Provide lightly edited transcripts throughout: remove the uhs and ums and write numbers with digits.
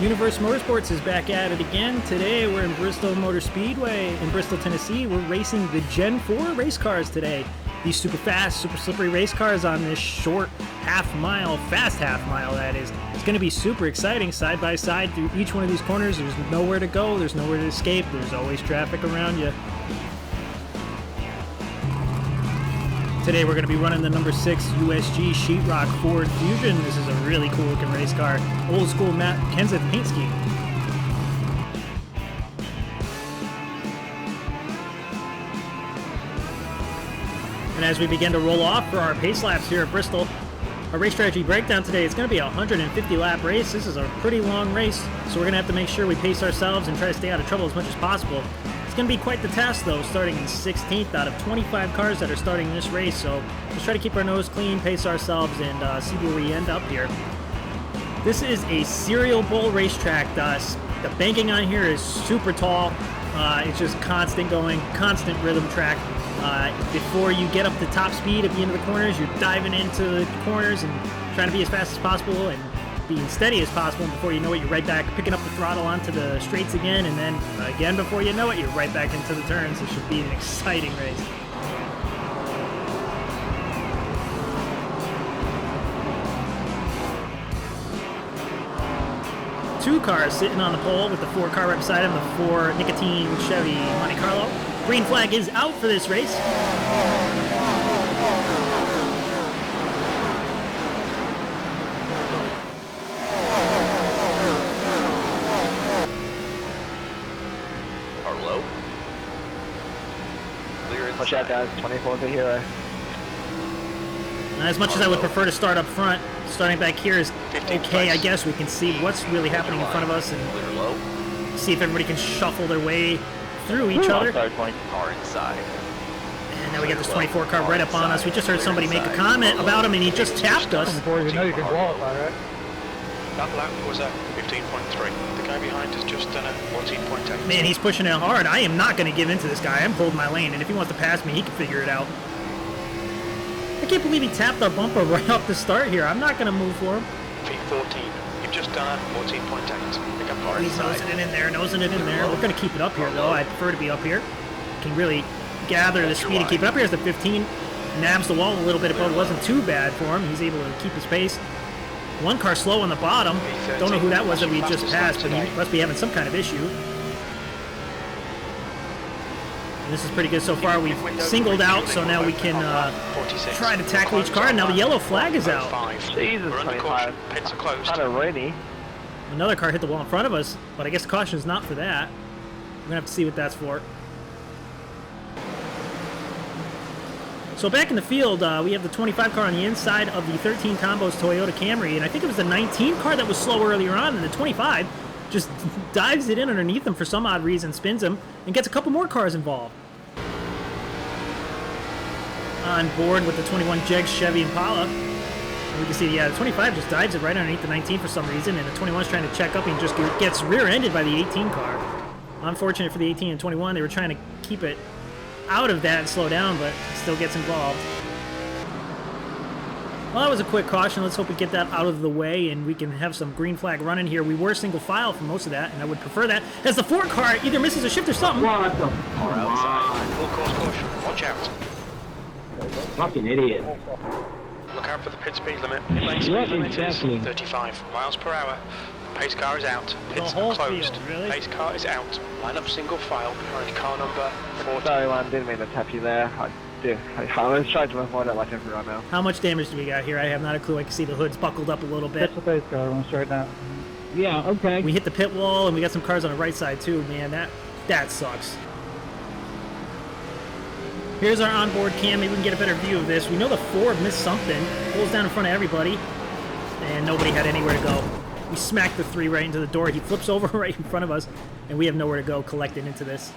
Universe Motorsports is back at it again. Today we're in Bristol Motor Speedway in Bristol, Tennessee. We're racing the Gen 4 race cars today. These super fast, super slippery race cars on this short half-mile, fast half-mile that is. It's going to be super exciting side by side through each one of these corners. There's nowhere to go, there's nowhere to escape, there's always traffic around you. Today we're going to be running the number 6 USG Sheetrock Ford Fusion. This is a really cool looking race car. Old school Matt Kenseth paint scheme. And as we begin to roll off for our pace laps here at Bristol, our race strategy breakdown today is going to be a 150 lap race. This is a pretty long race, so we're going to have to make sure we pace ourselves and try to stay out of trouble as much as possible. It's going to be quite the task though, starting in 16th out of 25 cars that are starting this race, so let's try to keep our nose clean, pace ourselves, and see where we end up here. This is a serial bowl racetrack. The banking on here is super tall. It's just constant going, constant rhythm track. Before you get up to top speed at the end of the corners, you're diving into the corners and trying to be as fast as possible and being steady as possible. And before you know it, you're right back picking up the throttle onto the straights again, and then again before you know it, you're right back into the turns. It should be an exciting race. Two cars sitting on the pole with the 4 car right beside him, the 4 nicotine Chevy Monte Carlo. Green flag is out for this race. Carlo. Clear inside. Watch out guys, 24 to hero. As much as I would prefer to start up front, starting back here is okay. I guess we can see what's really happening in front of us and see if everybody can shuffle their way through each other. Car inside. And now we got this 24 car right up on us. We just heard somebody make a comment about him and he just tapped us. Before you know you can qualify, right? That lap was at 15.3. The guy behind has just done a 14.8. Man, he's pushing it hard. I am not going to give in to this guy. I'm holding my lane, and if he wants to pass me, he can figure it out. I can't believe he tapped our bumper right off the start here. I'm not going to move for him. V14. You've just done a 14.8. Pick up car He's inside. nosing it in there, nosing it in there. We're going to keep it up here, though. I prefer to be up here. Can really gather the speed and keep it up here as the 15 nabs the wall a little bit above. It wasn't too bad for him. He's able to keep his pace. One car slow on the bottom. Don't know who that was that we just passed, but he must be having some kind of issue. And this is pretty good so far. We've singled out, so now we can try to tackle each car. And now the yellow flag is out. Jesus, 25. Pits are closed. Kind of rainy. Another car hit the wall in front of us, but I guess caution is not for that. We're going to have to see what that's for. So back in the field, we have the 25 car on the inside of the 13 Combos Toyota Camry, and I think it was the 19 car that was slow earlier on, and the 25 just dives it in underneath him for some odd reason, spins him, and gets a couple more cars involved. On board with the 21 Jegs Chevy Impala. And we can see, yeah, the 25 just dives it right underneath the 19 for some reason, and the 21 is trying to check up and just gets rear-ended by the 18 car. Unfortunate for the 18 and 21, they were trying to keep it out of that and slow down, but still gets involved. Well, that was a quick caution. Let's hope we get that out of the way and we can have some green flag running here. We were single file for most of that, and I would prefer that, as the 4 car either misses a shift or something. What the Car outside. Full course caution. Watch out. fucking idiot. Look out for the pit speed limit. Lane speed limit is 35 miles per hour. Pace car is out. Pits whole are closed. field, really? Pace car is out. Line up single file behind car number 40. Sorry man, didn't mean to tap you there. I was trying to avoid it like everyone now. How much damage do we got here? I have not a clue. I can see the hood's buckled up a little bit. That's the base car, I'm straight now. Yeah, okay. We hit the pit wall, and we got some cars on the right side too. Man, that sucks. Here's our onboard cam. Maybe we can get a better view of this. We know the Ford missed something. Pulls down in front of everybody, and nobody had anywhere to go. We smacked the 3 right into the door. He flips over right in front of us, and we have nowhere to go collecting into this.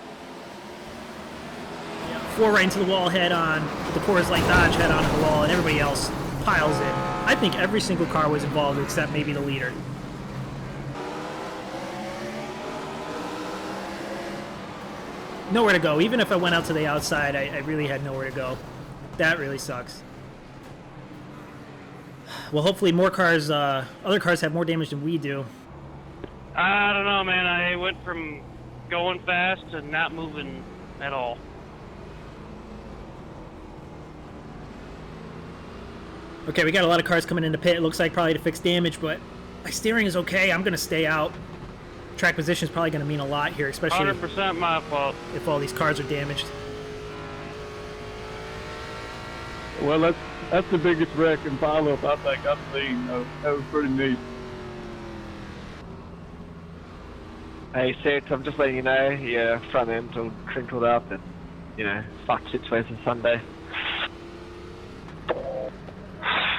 4 right into the wall head on. The Coors Light Dodge head onto the wall, and everybody else piles in. I think every single car was involved except maybe the leader. Nowhere to go. Even if I went out to the outside, I really had nowhere to go. That really sucks. Well, hopefully more cars, other cars have more damage than we do. I don't know, man. I went from going fast to not moving at all. Okay, we got a lot of cars coming into pit. It looks like probably to fix damage, but my steering is okay. I'm going to stay out. Track position is probably going to mean a lot here, especially 100% my fault. if all these cars are damaged. Well, that's the biggest wreck and pileup I think I've seen. That was pretty neat. Hey, Sid, I'm just letting you know, your front end all crinkled up and, you know, fucked situation Sunday.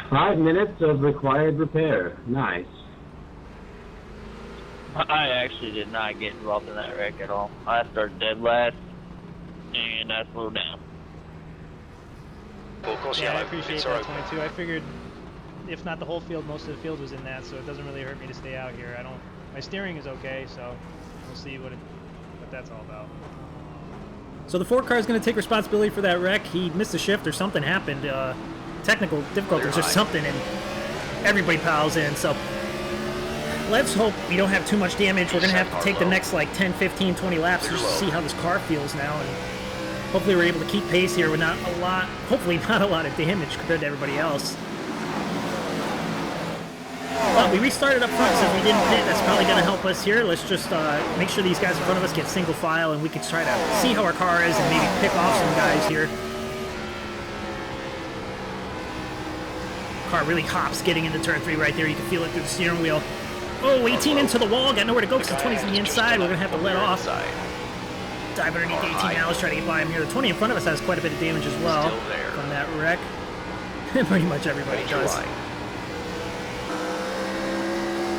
5 minutes of required repair. Nice. I actually did not get involved in that wreck at all. I started dead last, and I slowed down. Of course, Yeah, I yellow. appreciate Pits that, are open. 22. I figured, if not the whole field, most of the field was in that, so it doesn't really hurt me to stay out here. My steering is okay, so we'll see what that's all about. So the 4 car is going to take responsibility for that wreck. He missed a shift or something happened. Technical difficulties or something, and everybody piles in. So let's hope we don't have too much damage. We're going to have to take the next like 10, 15, 20 laps just to see how this car feels now. And hopefully we're able to keep pace here with hopefully not a lot of damage compared to everybody else. But we restarted up front since we didn't pit. That's probably going to help us here. Let's just make sure these guys in front of us get single file, and we can try to see how our car is and maybe pick off some guys here. Car really hops getting into turn 3 right there. You can feel it through the steering wheel. Oh, 18 into the wall. Got nowhere to go because the 20's on the inside. We're going to have to let off. Dive underneath the 18 now. Let's try to get by him here. The 20 in front of us has quite a bit of damage as well from that wreck. Pretty much everybody does.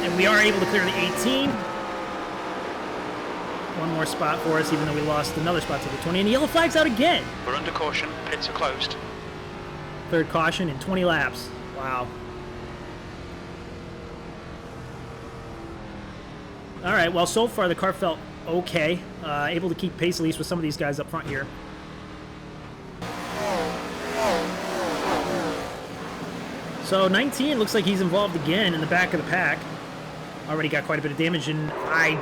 And we are able to clear the 18. One more spot for us, even though we lost another spot to the 20. And the yellow flag's out again. We're under caution. Pits are closed. Third caution in 20 laps. Wow. All right, well, so far the car felt okay. Able to keep pace at least with some of these guys up front here. So 19 looks like he's involved again in the back of the pack. Already got quite a bit of damage, and I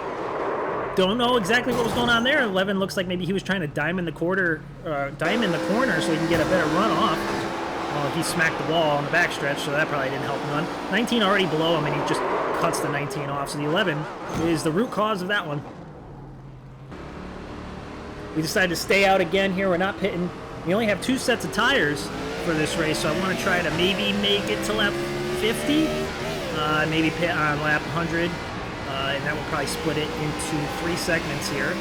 don't know exactly what was going on there. 11 looks like maybe he was trying to diamond the corner so he can get a better run off. Well, he smacked the wall on the backstretch, so that probably didn't help none. 19 already below him, and he just cuts the 19 off. So the 11 is the root cause of that one. We decided to stay out again here. We're not pitting. We only have 2 sets of tires for this race, so I want to try to maybe make it to lap 50. Maybe pit on lap 100. And that will probably split it into 3 segments here.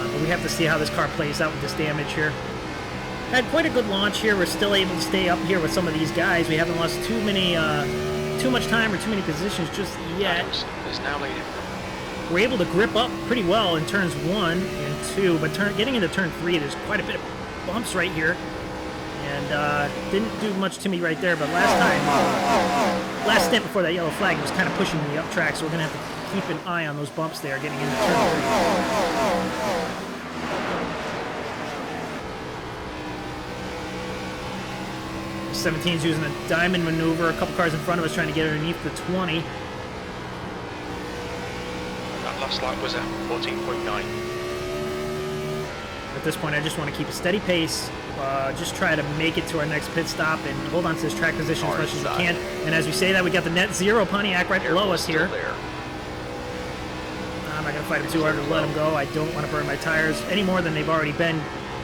But we have to see how this car plays out with this damage here. Had quite a good launch here. We're still able to stay up here with some of these guys. We haven't lost too much time or too many positions just yet. Is now leading. We're able to grip up pretty well in turns 1 and 2, but getting into turn 3, there's quite a bit of bumps right here. And didn't do much to me right there, but last stint before that yellow flag, it was kind of pushing me up track, so we're going to have to keep an eye on those bumps there getting into turn 3. 17's using a diamond maneuver. A couple cars in front of us trying to get underneath the 20. That last lap was a 14.9. At this point, I just want to keep a steady pace. Just try to make it to our next pit stop and hold on to this track position as much as we can. And as we say that, we got the net zero Pontiac right below us here. I'm not going to fight him too hard to let him go. I don't want to burn my tires any more than they've already been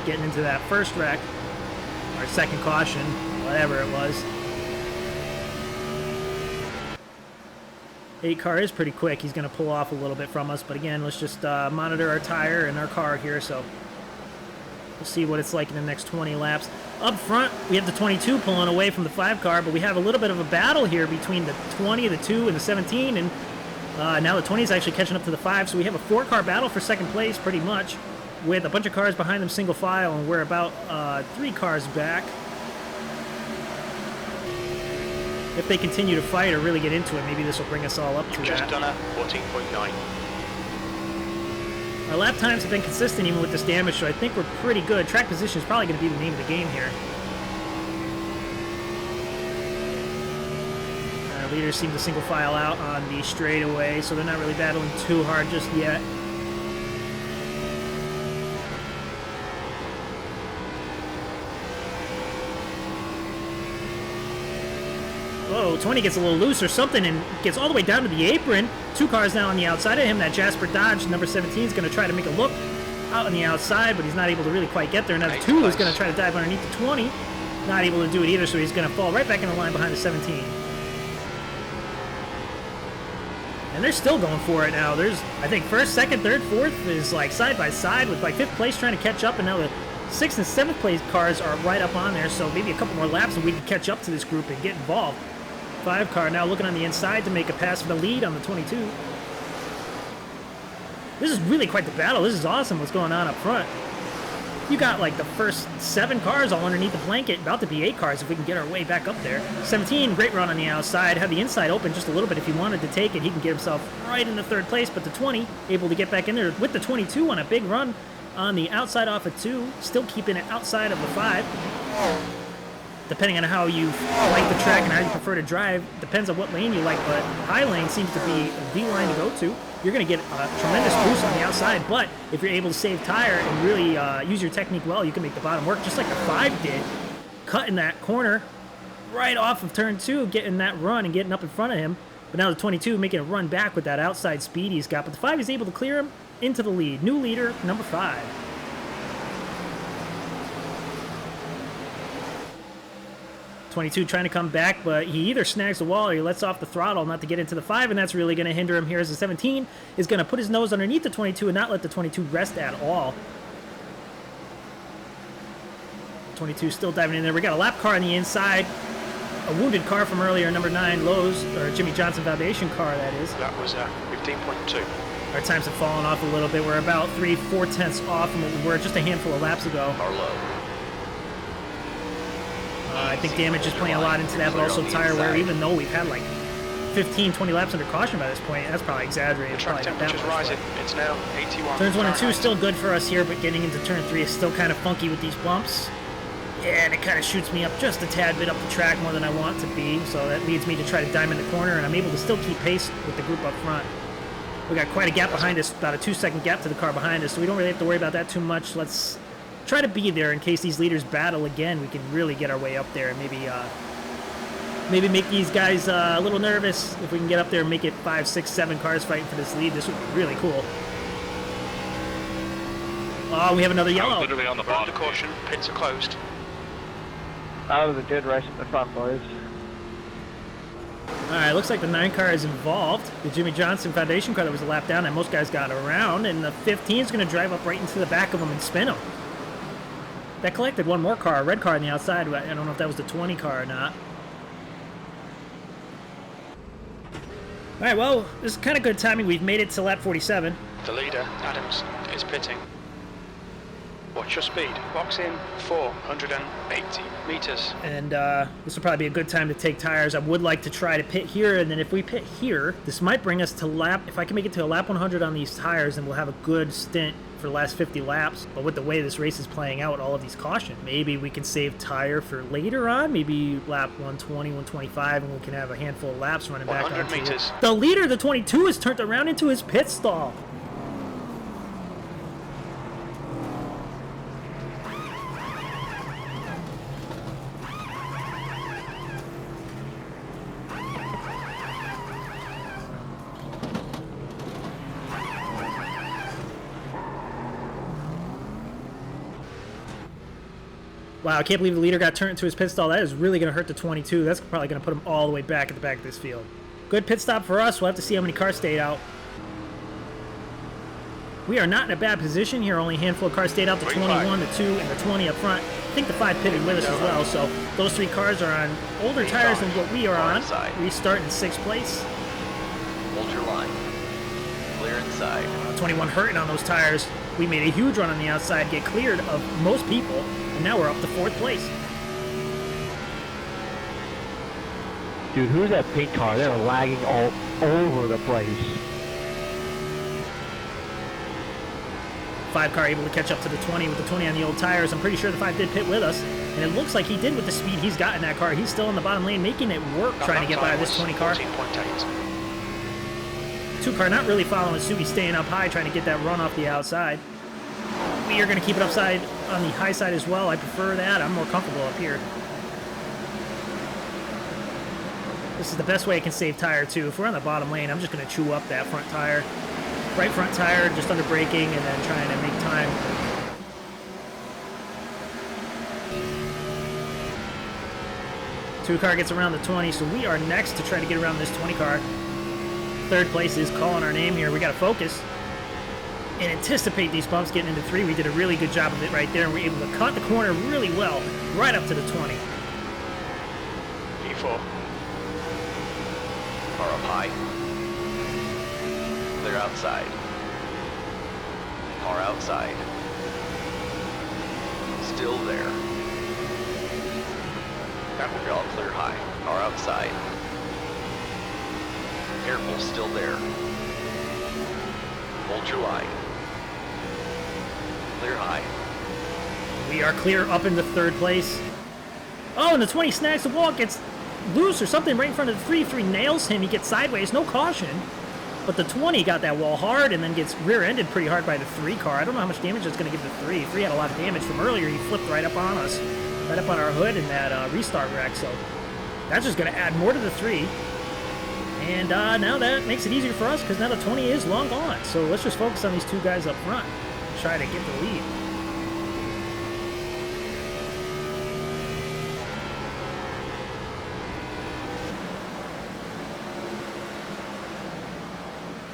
getting into that first wreck. Or second caution, whatever it was. 8 car is pretty quick. He's going to pull off a little bit from us. But again, let's just monitor our tire and our car here. So we'll see what it's like in the next 20 laps. Up front, we have the 22 pulling away from the 5 car. But we have a little bit of a battle here between the 20, the 2, and the 17. And now the 20 is actually catching up to the 5. So we have a 4-car battle for second place pretty much, with a bunch of cars behind them single file, and we're about 3 cars back. If they continue to fight or really get into it, maybe this will bring us all up to Just that. done a 14.9. Our lap times have been consistent even with this damage, so I think we're pretty good. Track position is probably going to be the name of the game here. We Leaders seem to single file out on the straightaway, so they're not really battling too hard just yet. Whoa, 20 gets a little loose or something and gets all the way down to the apron. 2 cars now on the outside of him. That Jasper Dodge, number 17, is going to try to make a look out on the outside, but he's not able to really quite get there. Now the 2 is going to try to dive underneath the 20. Not able to do it either, so he's going to fall right back in the line behind the 17. And they're still going for it now. There's, I think, first, second, third, fourth is like side by side with like 5th place trying to catch up, and now the 6th and 7th place cars are right up on there, so maybe a couple more laps and we can catch up to this group and get involved. 5 car now looking on the inside to make a pass for the lead on the 22. This is really quite the battle. This is awesome what's going on up front. You got like the first 7 cars all underneath the blanket, about to be 8 cars if we can get our way back up there. 17, great run on the outside, had the inside open just a little bit. If he wanted to take it, he can get himself right in the 3rd place, but the 20 able to get back in there with the 22 on a big run on the outside off of 2, still keeping it outside of the 5. Depending on how you like the track and how you prefer to drive, depends on what lane you like, but high lane seems to be the line to go to. You're going to get a tremendous boost on the outside, but if you're able to save tire and really use your technique well, you can make the bottom work, just like the 5 did, cutting that corner right off of turn 2, getting that run and getting up in front of him. But now the 22 making a run back with that outside speed he's got, but the 5 is able to clear him into the lead. New leader, number 5. 22 trying to come back, but he either snags the wall or he lets off the throttle not to get into the 5, and that's really going to hinder him here as the 17 is going to put his nose underneath the 22 and not let the 22 rest at all. 22 still diving in there. We got a lap car on the inside, a wounded car from earlier, number 9, Lowe's, or Jimmy Johnson Foundation car, that is. That was 15.2. Our times have fallen off a little bit. We're about 3/4 tenths off from what we were just a handful of laps ago. I think damage is playing a lot into that, but also tire wear, even though we've had like 15, 20 laps under caution by this point. That's probably exaggerated. The track temperature's rising. It's now 81. Turns 1 and 2 still good for us here, but getting into turn 3 is still kind of funky with these bumps. Yeah, and it kind of shoots me up just a tad bit up the track more than I want to be, so that leads me to try to diamond the corner, and I'm able to still keep pace with the group up front. We got quite a gap behind us, about a 2-second gap to the car behind us, so we don't really have to worry about that too much. Let's try to be there in case these leaders battle again. We can really get our way up there and maybe make these guys a little nervous. If we can get up there and make it 5, 6, 7 cars fighting for this lead, this would be really cool. Oh, we have another yellow. Literally on the bottom. Under caution, pits are closed. That was a good race at the front, boys. Alright, looks like the 9 car is involved. The Jimmy Johnson Foundation car that was a lap down, and most guys got around, and the 15 is going to drive up right into the back of them and spin them. That collected one more car, a red car on the outside. I don't know if that was the 20 car or not. Alright, well, this is kind of good timing. We've made it to lap 47. The leader, Adams, is pitting. Watch your speed. Box in 480 meters. And this will probably be a good time to take tires. I would like to try to pit here, and then if we pit here, this might bring us to lap... If I can make it to a lap 100 on these tires, then we'll have a good stint for the last 50 laps. But with the way this race is playing out, all of these caution, maybe we can save tire for later on. Maybe lap 120, 125, and we can have a handful of laps running back onto meters. The leader, the 22, has turned around into his pit stall. Wow, I can't believe the leader got turned into his pit stall. That is really going to hurt the 22. That's probably going to put him all the way back at the back of this field. Good pit stop for us. We'll have to see how many cars stayed out. We are not in a bad position here. Only a handful of cars stayed out. The 21, the 2, and the 20 up front. I think the 5 pitted with us as well. So those 3 cars are on older tires than what we are on. We start in 6th place. Hold your line. Clear inside. 21 hurting on those tires. We made a huge run on the outside, get cleared of most people, and now we're up to 4th place. Dude, who's that pink car? They're lagging all over the place. 5 car able to catch up to the 20 with the 20 on the old tires. I'm pretty sure the 5 did pit with us, and it looks like he did with the speed he's got in that car. He's still in the bottom lane, making it work, trying to get by this 20 car. 2 car not really following suit. He's staying up high, trying to get that run off the outside. We are going to keep it upside on the high side as well. I prefer that. I'm more comfortable up here. This is the best way I can save tire, too. If we're on the bottom lane, I'm just going to chew up that front tire. Right front tire, just under braking, and then trying to make time. Two car gets around the 20, so we are next to try to get around this 20 car. Third place is calling our name here. We got to focus and anticipate these bumps getting into 3. We did a really good job of it right there, and we're able to cut the corner really well, right up to the 20. P4. Car up high. Clear outside. Car outside. Still there. You're all clear high. Car outside. Careful, still there. Hold your line. Clear high. We are clear up in the 3rd place. Oh, and the 20 snags the wall, gets loose or something right in front of the 3. 3 nails him. He gets sideways, no caution. But the 20 got that wall hard and then gets rear-ended pretty hard by the 3 car. I don't know how much damage it's going to give the 3. 3 had a lot of damage from earlier. He flipped right up on us, right up on our hood in that restart wreck. So that's just going to add more to the 3. And now that makes it easier for us because now the 20 is long gone. So let's just focus on these 2 guys up front. Try to get the lead.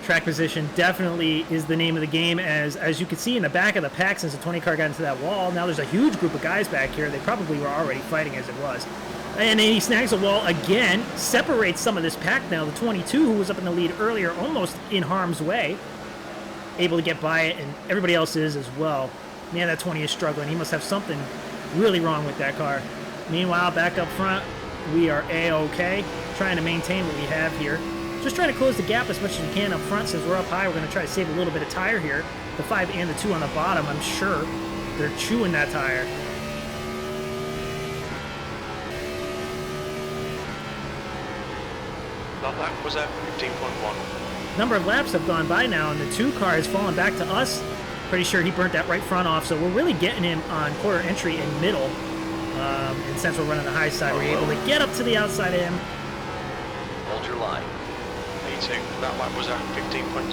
Track position definitely is the name of the game, as you can see in the back of the pack since the 20 car got into that wall. Now there's a huge group of guys back here. They probably were already fighting as it was. And then he snags a wall again, separates some of this pack now. The 22, who was up in the lead earlier, almost in harm's way, able to get by it, and everybody else is as well. Man, that 20 is struggling. He must have something really wrong with that car. Meanwhile, back up front, we are A-OK, trying to maintain what we have here. Just trying to close the gap as much as we can up front. Since we're up high, we're going to try to save a little bit of tire here. The 5 and the 2 on the bottom, I'm sure they're chewing that tire. That lap was at 15.1. Number of laps have gone by now, and the 2 car has fallen back to us. Pretty sure he burnt that right front off, so we're really getting him on quarter entry and middle. And since we're running the high side, we're able to get up to the outside of him. Hold your line. P2. That lap was at 15.0.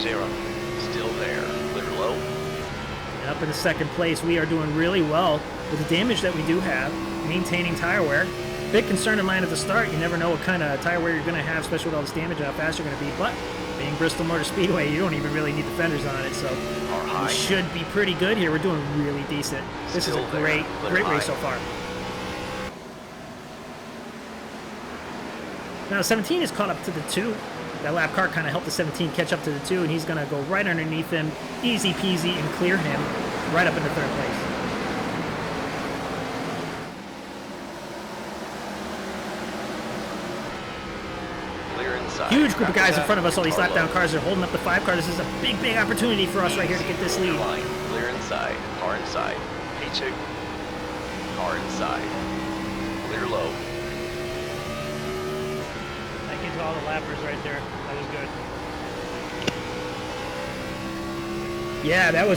Still there. Clear low. And up in the 2nd place, we are doing really well with the damage that we do have, maintaining tire wear. Big concern of mine at the start. You never know what kind of tire wear you're going to have, especially with all this damage and how fast you're going to be. But being Bristol Motor Speedway, you don't even really need the fenders on it, so we should be pretty good here. We're doing really decent. This is a great race so far. Now 17 is caught up to the 2. That lap car kind of helped the 17 catch up to the 2, and he's going to go right underneath him, easy peasy, and clear him right up into 3rd place. Huge group of guys in front of us. All these lap down cars are holding up the 5 car. This is a big, big opportunity for us right here to get this lead. Clear inside. Car inside. P2. Car inside. Clear low. Thank you to all the lappers right there. That was good. Yeah, that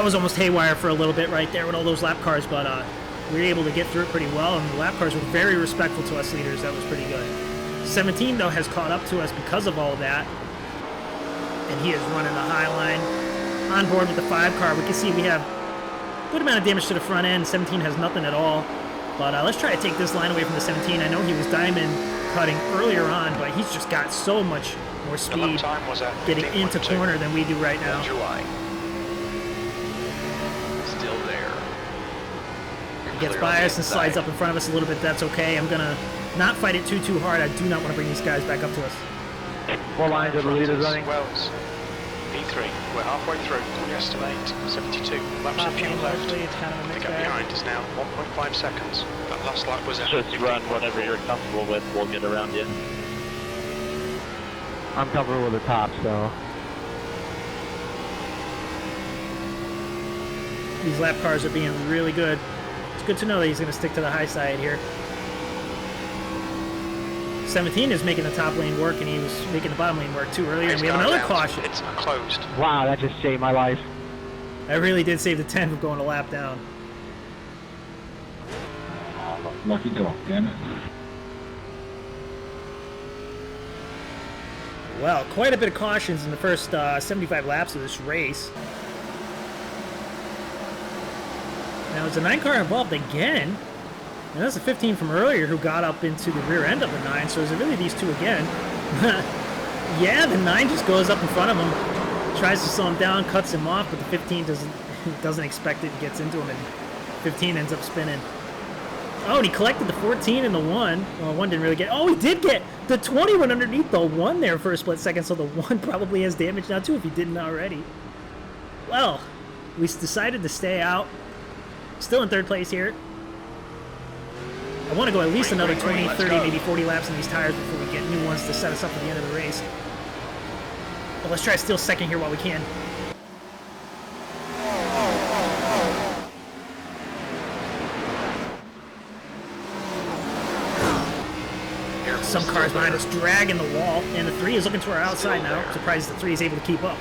was almost haywire for a little bit right there with all those lap cars, but we were able to get through it pretty well, and the lap cars were very respectful to us leaders. That was pretty good. 17, though, has caught up to us because of all that, and he is running the high line. On board with the 5 car, we can see we have a good amount of damage to the front end. 17 has nothing at all, but let's try to take this line away from the 17. I know he was diamond cutting earlier on, but he's just got so much more speed getting into corner than we do right now. Hold your line. Still there. He gets by us and slides up in front of us a little bit. That's okay. I'm going to not fight it too hard. I do not want to bring these guys back up to us. 4 lines of the leaders running. Wells. P3. We're halfway through. We estimate 72 laps of fuel left. The gap behind is now 1.5 seconds. That last lap was at Just run whatever you're comfortable with. We'll get around you. I'm comfortable with the top, so. These lap cars are being really good. It's good to know that he's going to stick to the high side here. 17 is making the top lane work, and he was making the bottom lane work too earlier. And we have another caution. It's closed. Wow, that just saved my life. I really did save the 10 from going a lap down. Oh, lucky dog, damn it. Well, quite a bit of cautions in the first 75 laps of this race. Now, it's a 9 car involved again. And that's a 15 from earlier who got up into the rear end of the 9, so is it really these two again? Yeah, the 9 just goes up in front of him, tries to slow him down, cuts him off, but the 15 doesn't expect it and gets into him, and 15 ends up spinning. Oh, and he collected the 14 and the 1. Well, 1 didn't really get... Oh, he did get... The 20 went underneath the 1 there for a split second, so the 1 probably has damage now, too, if he didn't already. Well, we decided to stay out. Still in 3rd place here. I want to go at least another 20, 30, maybe 40 laps in these tires before we get new ones to set us up for the end of the race. But let's try to steal 2nd here while we can. Some cars behind us dragging the wall, and the 3 is looking to our outside now. I'm surprised the 3 is able to keep up.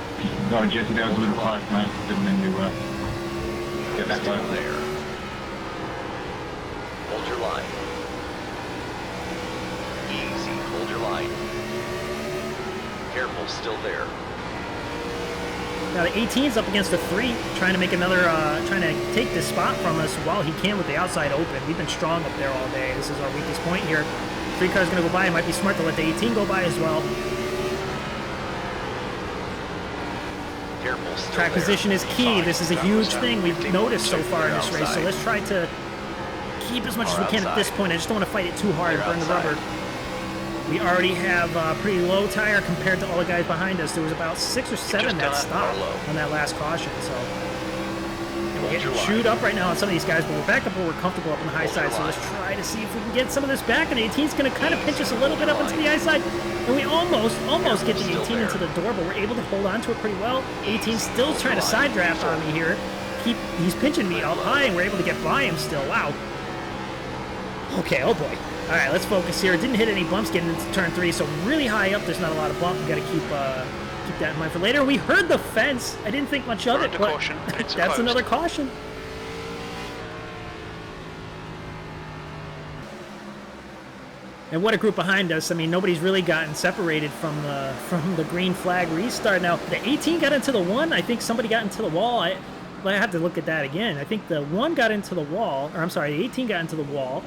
No, Jesse, that was a little hard, man. Didn't mean to get that Still low. there. Hold your line. Easy, hold your line. Careful, still there. Now the 18's up against the 3, trying to make another, trying to take this spot from us while he can with the outside open. We've been strong up there all day. This is our weakest point here. 3 cars going to go by. It might be smart to let the 18 go by as well. Careful, still Track there. position is key. This is a huge thing we've noticed so far in this race. So let's try to keep as much as we can at this point. I just don't want to fight it too hard and burn the rubber. We already have a pretty low tire compared to all the guys behind us. There was about 6 or 7 that stopped on that last caution. So and we're getting chewed up right now on some of these guys, but we're back up where we're comfortable up on the high side. So let's try to see if we can get some of this back. And the 18's going to kind of pinch us a little bit up into the high side. And we almost get the 18 into the door, but we're able to hold on to it pretty well. 18's still trying to side draft on me here. He's pinching me up high, and we're able to get by him still. Wow. Okay, oh boy. All right, let's focus here. It didn't hit any bumps getting into turn 3, so really high up, there's not a lot of bump. We got to keep that in mind for later. We heard the fence. I didn't think much of it, but that's another caution. And what a group behind us. I mean, nobody's really gotten separated from the green flag restart. Now, the 18 got into the 1. I think somebody got into the wall. I have to look at that again. I think the 1 got into the wall, or I'm sorry, the 18 got into the wall.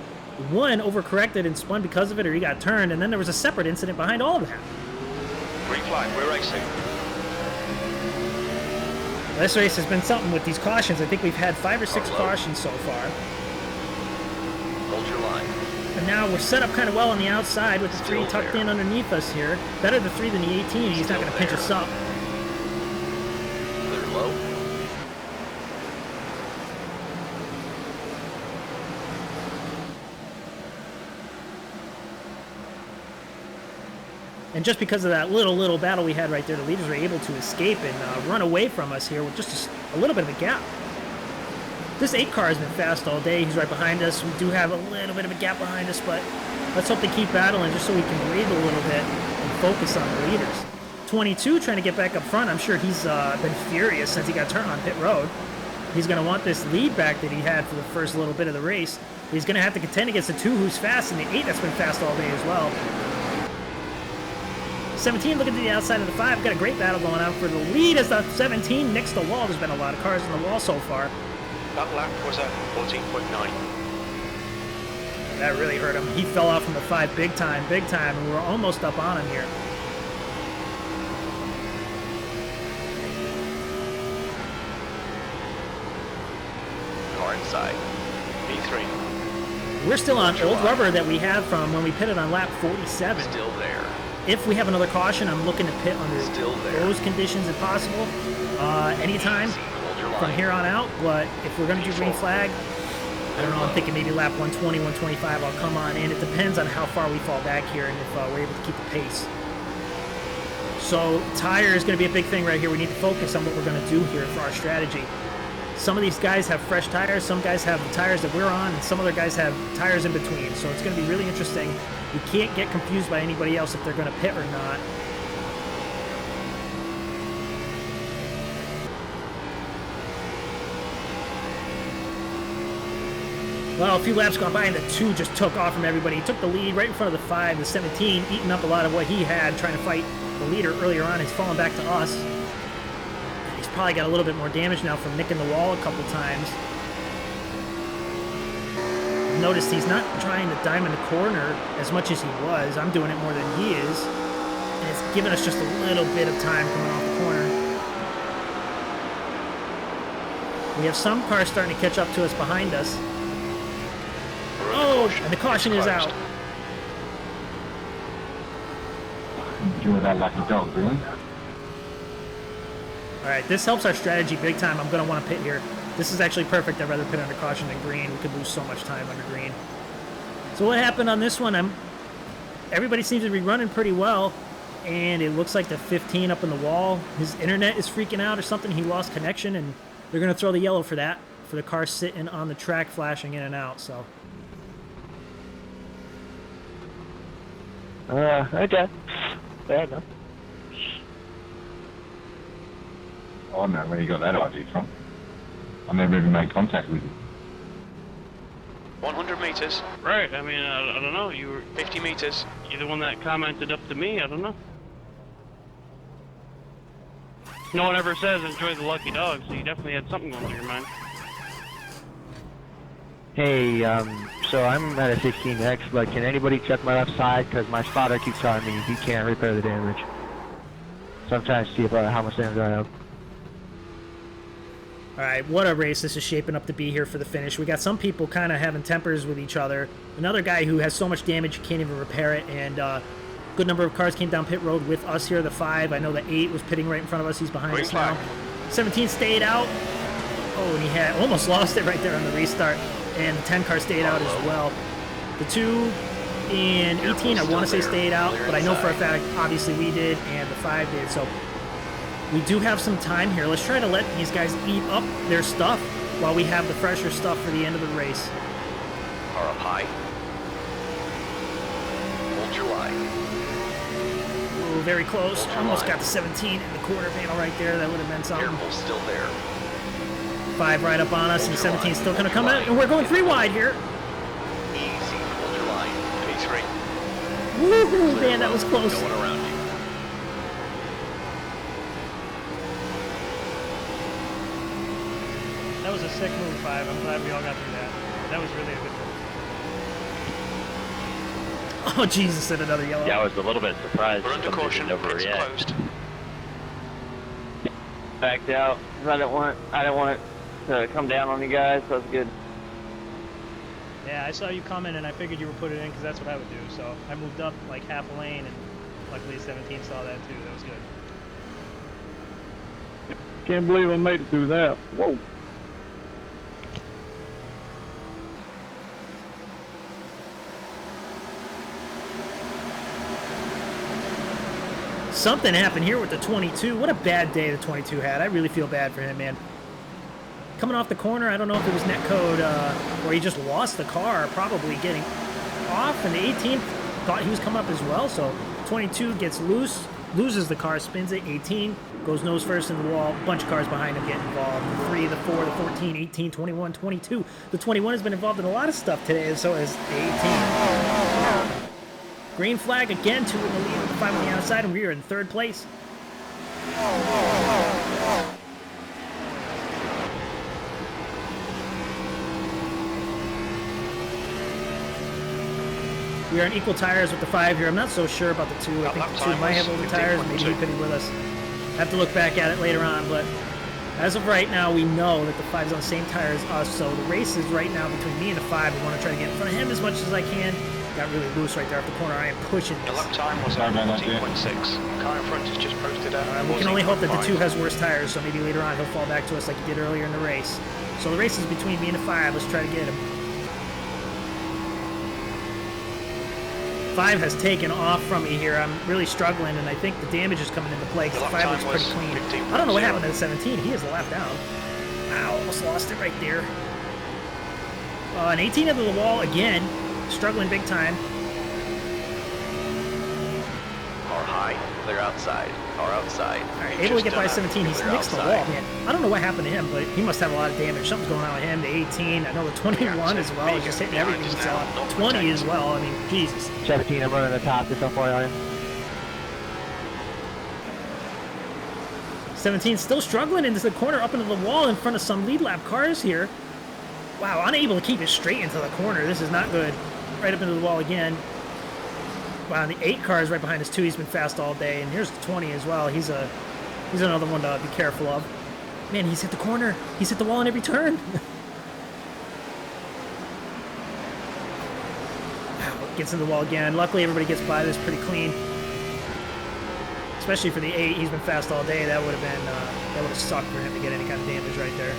1 overcorrected and spun because of it, or he got turned, and then there was a separate incident behind all of that. Green flag, we're racing. This race has been something with these cautions. I think we've had 5 or 6 cautions so far. Hold your line. And now we're set up kind of well on the outside with the 3 tucked in underneath us here. Better the 3 than the 18. He's not going to pinch us up. Clear low. And just because of that little battle we had right there, the leaders were able to escape and run away from us here with just a little bit of a gap. This 8 car has been fast all day. He's right behind us. We do have a little bit of a gap behind us, but let's hope they keep battling just so we can breathe a little bit and focus on the leaders. 22 trying to get back up front. I'm sure he's been furious since he got turned on pit road. He's going to want this lead back that he had for the first little bit of the race. He's going to have to contend against the 2 who's fast and the 8 that's been fast all day as well. 17 looking to the outside of the 5. Got a great battle going on for the lead as the 17 next to the wall. There's been a lot of cars in the wall so far. That lap was at 14.9. That really hurt him. He fell off from the 5 big time, and we were almost up on him here. Car inside. P3. We're still on old rubber that we had from when we pitted on lap 47. Still there. If we have another caution, I'm looking to pit under those conditions if possible, anytime from here on out. But if we're going to do green flag, I don't know, I'm thinking maybe lap 120, 125, I'll come on in. It depends on how far we fall back here and if we're able to keep the pace. So tire is going to be a big thing right here. We need to focus on what we're going to do here for our strategy. Some of these guys have fresh tires, some guys have the tires that we're on, and some other guys have tires in between. So it's going to be really interesting. You can't get confused by anybody else if they're going to pit or not. Well, a few laps gone by and the 2 just took off from everybody. He took the lead right in front of the 5, the 17, eating up a lot of what he had, trying to fight the leader earlier on. He's fallen back to us. And he's probably got a little bit more damage now from nicking the wall a couple times. Notice he's not trying to diamond the corner as much as he was. I'm doing it more than he is. And it's giving us just a little bit of time coming off the corner. We have some cars starting to catch up to us behind us. Oh, and the caution is out. Enjoy that like a dog, really. Alright, this helps our strategy big time. I'm going to want to pit here. This is actually perfect. I'd rather pit under caution than green. We could lose so much time under green. So what happened on this one? Everybody seems to be running pretty well. And it looks like the 15 up in the wall, his internet is freaking out or something. He lost connection, and they're going to throw the yellow for that. For the car sitting on the track, flashing in and out. So. Okay. Fair enough. I don't know where you got that idea from. I never even made contact with you. 100 meters. Right, I mean, I don't know. You were 50 meters. You're the one that commented up to me. I don't know. No one ever says enjoy the lucky dog, so you definitely had something going through your mind. Hey, so I'm at a 16X, but can anybody check my left side? Because my spotter keeps telling me he can't repair the damage. So I'm trying to see how much damage I have. Alright, what a race this is shaping up to be here for the finish. We got some people kind of having tempers with each other. Another guy who has so much damage you can't even repair it, and good number of cars came down pit road with us here, the 5. I know the 8 was pitting right in front of us. He's behind us now. 17 stayed out. Oh, and he had almost lost it right there on the restart. And the 10 car stayed out as well. The 2 and 18, I want to say stayed out, but I know for a fact, obviously we did, and the 5 did. So we do have some time here. Let's try to let these guys eat up their stuff while we have the fresher stuff for the end of the race. Car up high. Hold your line. Ooh, very close. Almost got the 17 in the quarter panel right there. That would have been something. Careful, still there. 5 right up on us, and 17 still going to come out, and we're going 3 wide here. Easy, hold your line. Pace rate. Woohoo, man, that was close. No one around you. That was a sick move, 5. I'm glad we all got through that. That was really a good move. Oh, Jesus, and another yellow. Yeah, I was a little bit surprised. We're under caution. It's closed. Backed out. I didn't want it to come down on you guys, so it's good. Yeah, I saw you comment and I figured you would put it in because that's what I would do. So I moved up like half a lane, and luckily 17 saw that too. That was good. Can't believe I made it through that. Whoa. Something happened here with the 22. What a bad day the 22 had. I really feel bad for him, man. Coming off the corner, I don't know if it was netcode or he just lost the car, probably getting off, and the 18 thought he was coming up as well, so 22 gets loose, loses the car, spins it, 18 goes nose first in the wall, a bunch of cars behind him get involved, the 3, the 4, the 14, 18, 21, 22. The 21 has been involved in a lot of stuff today, and so has the 18. Green flag again, 2 in the lead with the 5 on the outside, and we are in 3rd place. We are on equal tires with the 5 here. I'm not so sure about the 2. I think the 2 might have older tires. Maybe he could be with us. Have to look back at it later on, but as of right now, we know that the 5 is on the same tire as us, so the race is right now between me and the 5. I want to try to get in front of him as much as I can. Got really loose right there off the corner. I am pushing this. The lap time was 14.6. Car in front is just posted at. We can only hope that the 2 has worse tires, so maybe later on he'll fall back to us like he did earlier in the race. So the race is between me and the 5. Let's try to get him. 5 has taken off from me here. I'm really struggling, and I think the damage is coming into play because the 5 looks pretty clean. I don't know what happened to the 17. He is a lap down. Ow, almost lost it right there. An 18 into the wall again, struggling big time. Car high, clear outside. Car outside. Able to get by 17. He's next to the wall, man. I don't know what happened to him, but he must have a lot of damage. Something's going on with him. The 18, I know the 21 as well. He's just hitting everything he saw. 20 as well. I mean, Jesus. 17, I'm running the top. Just FYI. 17 still struggling into the corner, up into the wall in front of some lead lap cars here. Wow, unable to keep it straight into the corner. This is not good. Right up into the wall again. Wow, the 8 car is right behind us too. He's been fast all day, and here's the 20 as well. He's another one to be careful of. Man, he's hit the corner. He's hit the wall in every turn. Wow, gets in the wall again. Luckily, everybody gets by this pretty clean. Especially for the 8, he's been fast all day. That would have sucked for him to get any kind of damage right there.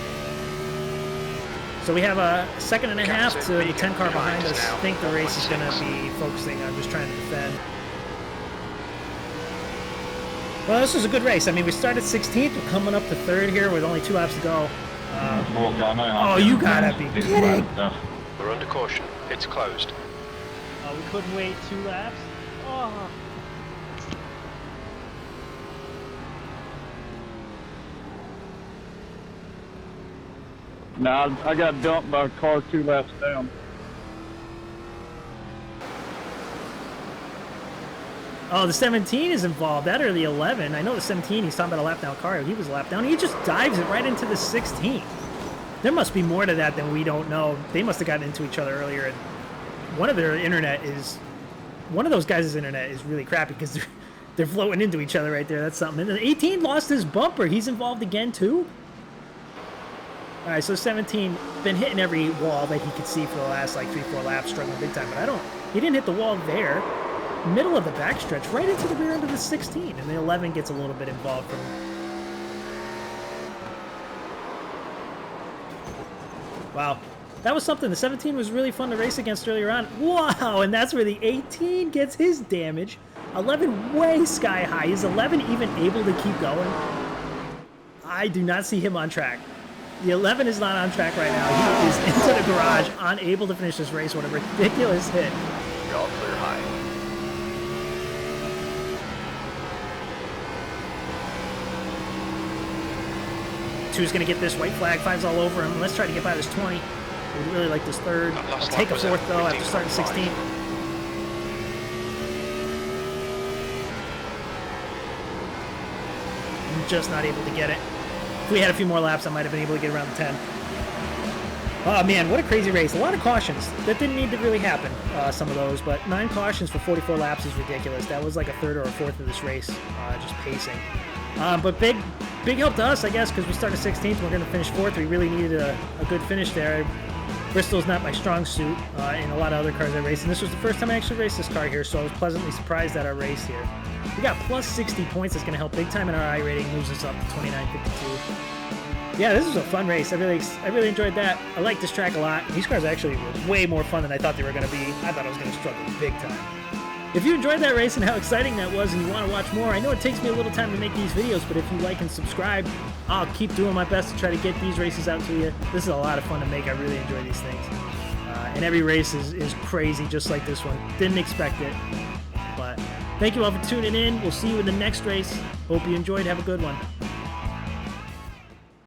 So we have a second and a half to the 10 car behind us. I think the race is going to be focusing on just trying to defend. Well, this was a good race. I mean, we started 16th. We're coming up to 3rd here with only 2 laps to go. Oh, you gotta be kidding. We're under caution. It's closed. Oh, we couldn't wait 2 laps? Oh. Now I got dumped by a car 2 laps down. Oh, the 17 is involved. That or the 11. I know the 17, he's talking about a lap down car. He was a lap down. He just dives it right into the 16. There must be more to that than we don't know. They must have gotten into each other earlier. And one of those guys' internet is really crappy because they're floating into each other right there. That's something. And the 18 lost his bumper. He's involved again, too. All right, so 17 been hitting every wall that he could see for the last like 3-4 laps, struggling big time. But he didn't hit the wall there. Middle of the backstretch, right into the rear end of the 16, and the 11 gets a little bit involved from him. Wow, that was something. The 17 was really fun to race against earlier on. Wow, and that's where the 18 gets his damage. 11 way sky high. Is 11 even able to keep going? I do not see him on track. The 11 is not on track right now. He is into the garage, unable to finish this race. What a ridiculous hit. You're all clear high. Two's going to get this white flag. 5's all over him. Let's try to get by this 20. We'd really like this 3rd. I'll take a 4th, though, after starting 16. I'm just not able to get it. If we had a few more laps, I might have been able to get around the 10. Oh, man, what a crazy race. A lot of cautions. That didn't need to really happen, some of those, but 9 cautions for 44 laps is ridiculous. That was like a 3rd or a 4th of this race, just pacing. But big help to us, I guess, because we started 16th. We're going to finish 4th. We really needed a good finish there. Bristol's not my strong suit in a lot of other cars I race, and this was the first time I actually raced this car here, so I was pleasantly surprised at our race here. We got plus 60 points. That's going to help big time in our iRating. Moves us up to 29.52. Yeah, this was a fun race. I really enjoyed that. I like this track a lot. These cars actually were way more fun than I thought they were going to be. I thought I was going to struggle big time. If you enjoyed that race and how exciting that was and you want to watch more, I know it takes me a little time to make these videos, but if you like and subscribe, I'll keep doing my best to try to get these races out to you. This is a lot of fun to make. I really enjoy these things. And every race is crazy, just like this one. Didn't expect it. But thank you all for tuning in. We'll see you in the next race. Hope you enjoyed. Have a good one.